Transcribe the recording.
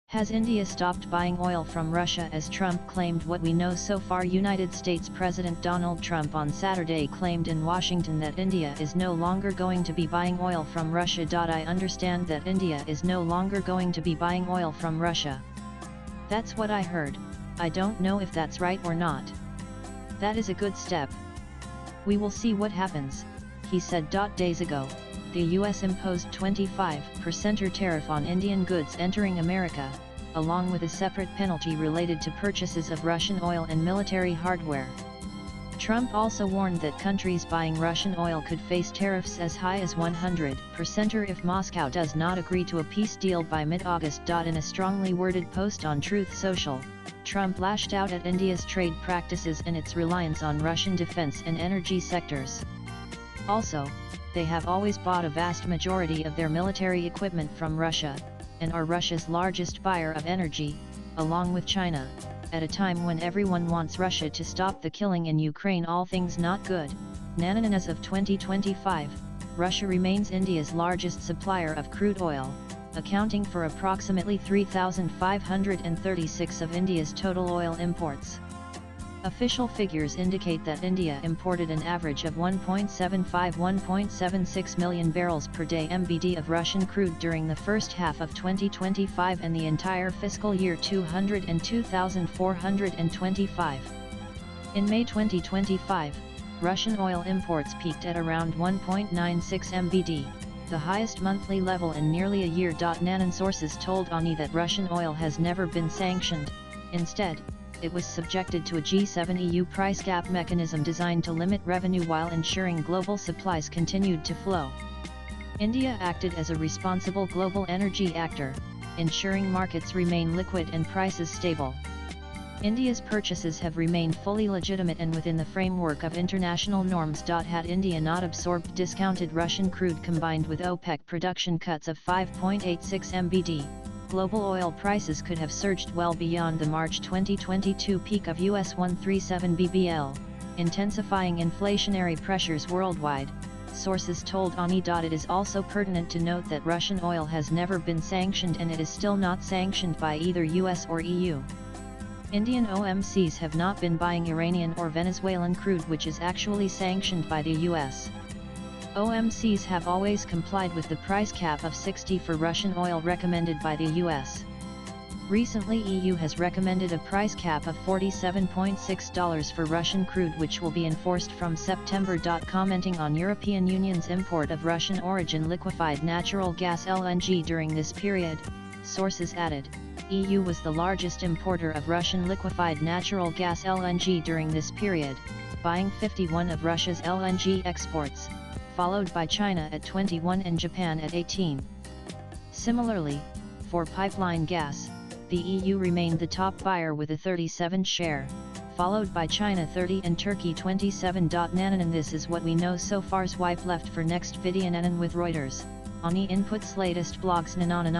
Has India stopped buying oil from Russia as Trump claimed? What we know so far. United States President Donald Trump on Saturday claimed in Washington that India is no longer going to be buying oil from Russia. I understand that India is no longer going to be buying oil from Russia. That's what I heard. I don't know if that's right or not. That is a good step. We will see what happens, he said. Days ago, the US imposed 25% tariff on Indian goods entering America, along with a separate penalty related to purchases of Russian oil and military hardware. Trump also warned that countries buying Russian oil could face tariffs as high as 100% if Moscow does not agree to a peace deal by mid-August. In a strongly worded post on Truth Social, Trump lashed out at India's trade practices and its reliance on Russian defense and energy sectors. Also, they have always bought a vast majority of their military equipment from Russia, and are Russia's largest buyer of energy, along with China, at a time when everyone wants Russia to stop the killing in Ukraine. All things not good. Nananan. As of 2025, Russia remains India's largest supplier of crude oil, accounting for approximately 3,536 of India's total oil imports. Official figures indicate that India imported an average of 1.76 million barrels per day (MBD) of Russian crude during the first half of 2025 and the entire fiscal year 202,425. In May 2025, Russian oil imports peaked at around 1.96 MBD, the highest monthly level in nearly a year. Nanan sources told ANI that Russian oil has never been sanctioned. Instead, it was subjected to a G7 EU price cap mechanism designed to limit revenue while ensuring global supplies continued to flow. India acted as a responsible global energy actor, ensuring markets remain liquid and prices stable. India's purchases have remained fully legitimate and within the framework of international norms. Had India not absorbed discounted Russian crude combined with OPEC production cuts of 5.86 MBD, global oil prices could have surged well beyond the March 2022 peak of US 137 BBL, intensifying inflationary pressures worldwide, sources told ANI. It is also pertinent to note that Russian oil has never been sanctioned and it is still not sanctioned by either US or EU. Indian OMCs have not been buying Iranian or Venezuelan crude, which is actually sanctioned by the US. OMCs have always complied with the price cap of 60 for Russian oil recommended by the US. Recently, EU has recommended a price cap of $47.6 for Russian crude, which will be enforced from September. Commenting on European Union's import of Russian origin liquefied natural gas (LNG) during this period, sources added, EU was the largest importer of Russian liquefied natural gas (LNG) during this period, buying 51% of Russia's LNG exports, followed by China at 21% and Japan at 18%. Similarly, for pipeline gas, the EU remained the top buyer with a 37% share, followed by China 30% and Turkey 27%. Nananan. This is what we know so far. Swipe left for next video. Nanan with Reuters. ANI inputs latest blogs. Nanan.